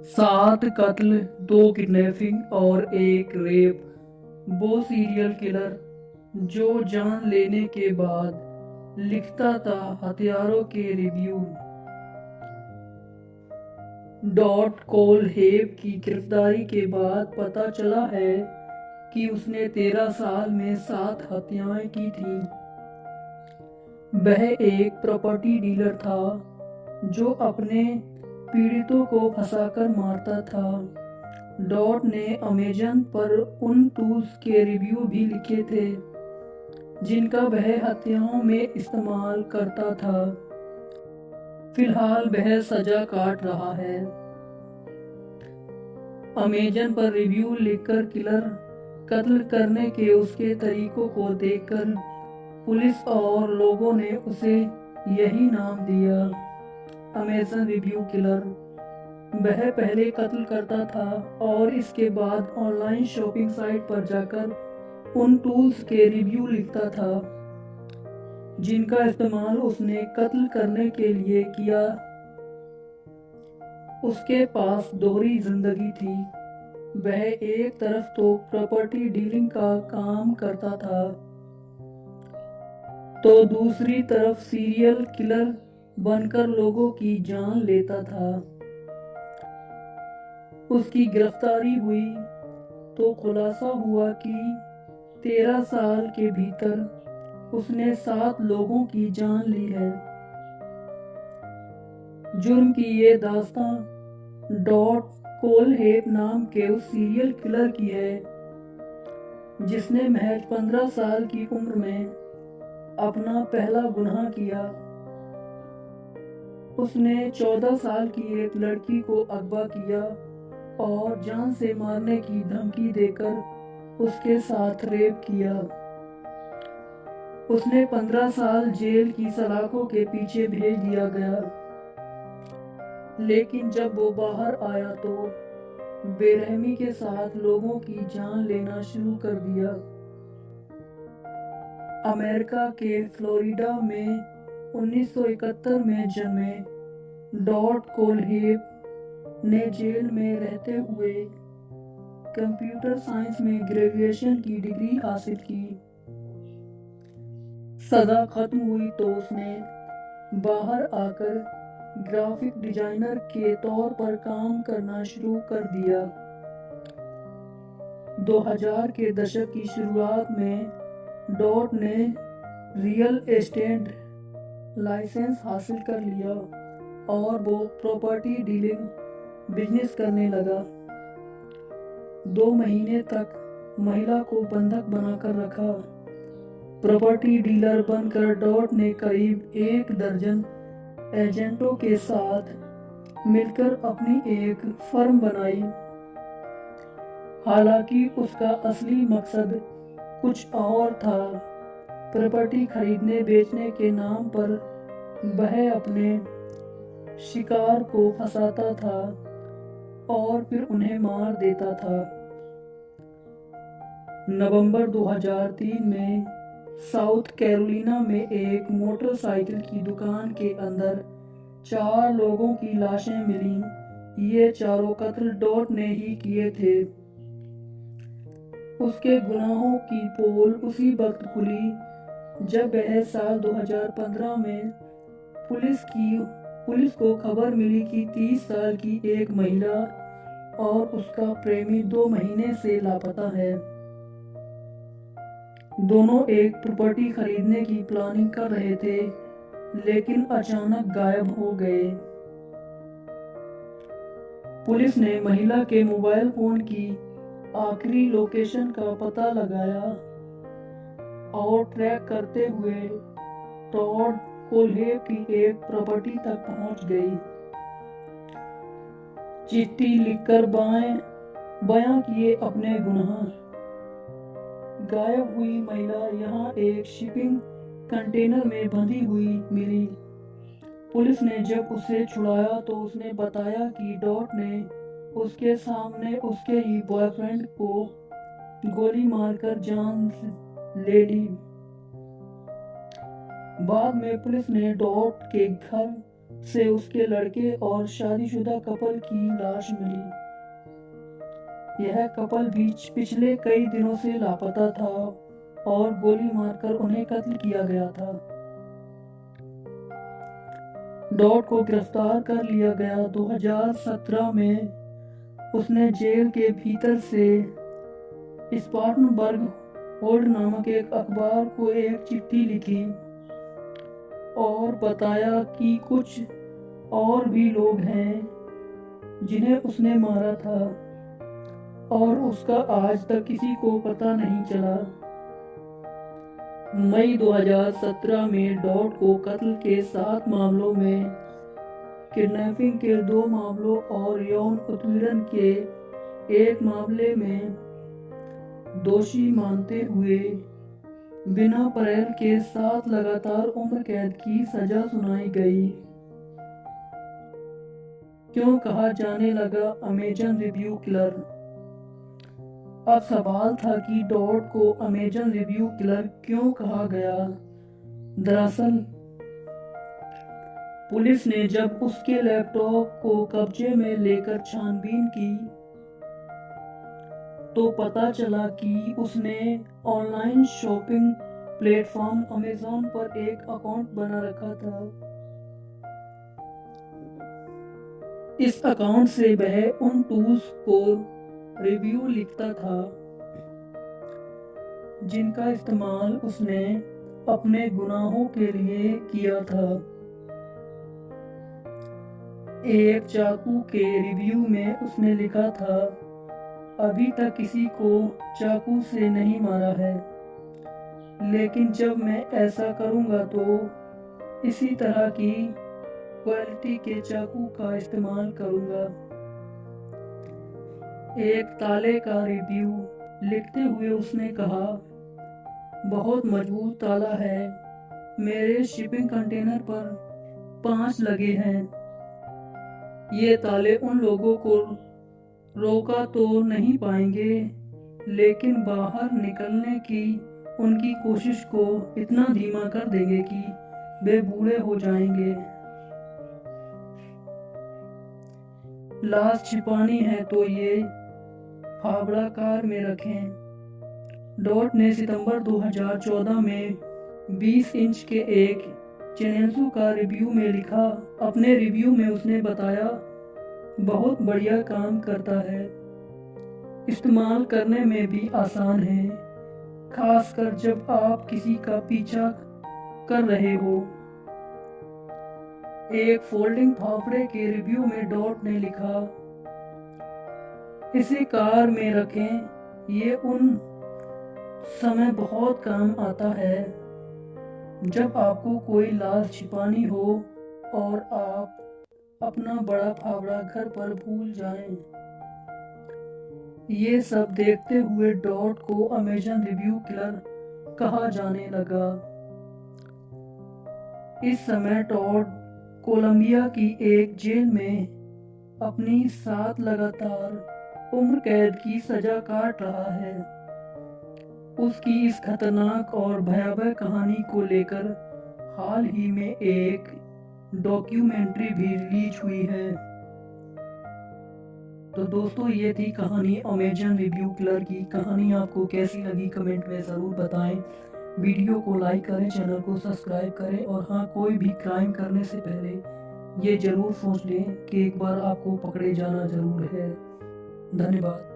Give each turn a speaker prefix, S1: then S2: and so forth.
S1: 7 कत्ल, 2 किडनैपिंग और 1 रेप। वो सीरियल किलर जो जान लेने के बाद लिखता था हथियारों के रिव्यू। डॉट कोलहेप की गिरफ्तारी के बाद पता चला है कि उसने 13 साल में 7 हत्याएं की थी। वह एक प्रॉपर्टी डीलर था जो अपने पीड़ितों को फंसाकर मारता था। डॉट ने अमेजन पर उन टूल्स के रिव्यू भी लिखे थे जिनका वह हत्याओं में इस्तेमाल करता था। फिलहाल वह सजा काट रहा है। अमेजन पर रिव्यू लिखकर किलर कत्ल करने के उसके तरीकों को देखकर पुलिस और लोगों ने उसे यही नाम दिया, अमेजन रिव्यू किलर। वह पहले कत्ल करता था और इसके बाद ऑनलाइन शॉपिंग साइट पर जाकर उन टूल्स के रिव्यू लिखता था जिनका इस्तेमाल उसने कत्ल करने के लिए किया। उसके पास दोहरी जिंदगी थी। वह एक तरफ तो प्रॉपर्टी डीलिंग का काम करता था तो दूसरी तरफ सीरियल किलर बनकर लोगों की जान लेता था। उसकी गिरफ्तारी हुई तो खुलासा हुआ कि 13 साल के भीतर उसने 7 लोगों की जान ली है। जुर्म की ये दास्तां डॉट कोलहेप नाम के उस सीरियल किलर की है जिसने महज 15 साल की उम्र में अपना पहला गुनाह किया। उसने 14 साल की एक लड़की को अगवा किया और जान से मारने की धमकी देकर उसके साथ रेप किया। उसने 15 साल जेल की सलाखों के पीछे भेज दिया गया, लेकिन जब वो बाहर आया तो बेरहमी के साथ लोगों की जान लेना शुरू कर दिया। अमेरिका के फ्लोरिडा में 1971 में जन्मे डॉट कोलहेप ने जेल में रहते हुए कंप्यूटर साइंस में ग्रेजुएशन की डिग्री हासिल की। सजा खत्म हुई तो उसने बाहर आकर ग्राफिक डिजाइनर के तौर पर काम करना शुरू कर दिया। 2000 के दशक की शुरुआत में डॉट ने रियल एस्टेट लाइसेंस हासिल कर लिया और वो प्रॉपर्टी डीलिंग बिजनेस करने लगा। 2 महीने तक महिला को बंधक बनाकर रखा। प्रॉपर्टी डीलर बनकर डॉट ने करीब 1 दर्जन एजेंटों के साथ मिलकर अपनी एक फर्म बनाई। हालांकि उसका असली मकसद कुछ और था। प्रॉपर्टी खरीदने बेचने के नाम पर वह अपने शिकार को फंसाता था और फिर उन्हें मार देता था। नवंबर 2003 में साउथ कैरोलिना में एक मोटरसाइकिल की दुकान के अंदर 4 लोगों की लाशें मिलीं। ये चारों कत्ल डॉट ने ही किए थे। उसके गुनाहों की पोल उसी वक्त खुली जब वह साल 2015 में पुलिस को खबर मिली कि 30 साल की एक महिला और उसका प्रेमी 2 महीने से लापता है। दोनों एक प्रॉपर्टी खरीदने की प्लानिंग कर रहे थे, लेकिन अचानक गायब हो गए। पुलिस ने महिला के मोबाइल फोन की आखिरी लोकेशन का पता लगाया और ट्रैक करते हुए टॉड कोलहेप की एक प्रॉपर्टी तक पहुंच गई। चिट्ठी लिखकर बयां किए अपने गुनाह। गायब हुई महिला यहाँ एक शिपिंग कंटेनर में बंधी हुई मिली। पुलिस ने जब उसे छुड़ाया तो उसने बताया कि डॉट ने उसके सामने उसके ही बॉयफ्रेंड को गोली मारकर जान ले ली। बाद में पुलिस ने डॉट के घर से उसके लड़के और शादीशुदा कपल की लाश मिली। यह कपल भी पिछले कई दिनों से लापता था और गोली मारकर उन्हें कत्ल किया गया था। डॉट को गिरफ्तार कर लिया गया। 2017 में उसने जेल के भीतर से स्पार्टनबर्ग होल्ड नामक एक अखबार को एक चिट्ठी लिखी और बताया कि कुछ और भी लोग हैं जिन्हें उसने मारा था और उसका आज तक किसी को पता नहीं चला। मई 2017 में डॉट को कत्ल के 7 मामलों में, किडनैपिंग के 2 मामलों और यौन उत्पीड़न के 1 मामले में दोषी मानते हुए बिना परेल के साथ लगातार उम्र कैद की सजा सुनाई गई। क्यों कहा जाने लगा अमेजन रिव्यू किलर? अब सवाल था कि डॉट को अमेजन रिव्यू किलर क्यों कहा गया। दरअसल पुलिस ने जब उसके लैपटॉप को कब्जे में लेकर छानबीन की तो पता चला कि उसने ऑनलाइन शॉपिंग प्लेटफॉर्म अमेज़न पर एक अकाउंट बना रखा था। इस अकाउंट से वह उन टूल्स को रिव्यू लिखता था जिनका इस्तेमाल उसने अपने गुनाहों के लिए किया था। एक चाकू के रिव्यू में उसने लिखा था, अभी तक किसी को चाकू से नहीं मारा है, लेकिन जब मैं ऐसा करूंगा तो इसी तरह की क्वालिटी के चाकू का इस्तेमाल करूंगा। एक ताले का रिव्यू लिखते हुए उसने कहा, बहुत मजबूत ताला है, मेरे शिपिंग कंटेनर पर 5 लगे हैं। ये ताले उन लोगों को रोका तो नहीं पाएंगे, लेकिन बाहर निकलने की उनकी कोशिश को इतना धीमा कर देंगे कि वे बूढ़े हो जाएंगे। लाश छिपानी है तो ये फावड़ा कार में रखें। डॉट ने सितंबर 2014 में 20 इंच के एक चैनल का रिव्यू में लिखा। अपने रिव्यू में उसने बताया, बहुत बढ़िया काम करता है, इस्तेमाल करने में भी आसान है, खासकर जब आप किसी का पीछा कर रहे हो। एक फोल्डिंग फावड़े के रिव्यू में डॉट ने लिखा, इसे कार में रखें, ये उन समय बहुत काम आता है जब आपको कोई लाश छिपानी हो और आप अपना बड़ा फावड़ा घर पर भूल जाएं। ये सब देखते हुए डॉट को अमेजन रिव्यू किलर कहा जाने लगा। इस समय टॉड कोलंबिया की एक जेल में अपनी 7 लगातार उम्र कैद की सजा काट रहा है। उसकी इस खतरनाक और भयावह कहानी को लेकर हाल ही में एक डॉक्यूमेंट्री भी रिलीज हुई है। तो दोस्तों, ये थी कहानी अमेजन रिव्यू किलर की। कहानी आपको कैसी लगी कमेंट में ज़रूर बताएं। वीडियो को लाइक करें, चैनल को सब्सक्राइब करें और हाँ, कोई भी क्राइम करने से पहले ये ज़रूर सोच लें कि एक बार आपको पकड़े जाना ज़रूर है। धन्यवाद।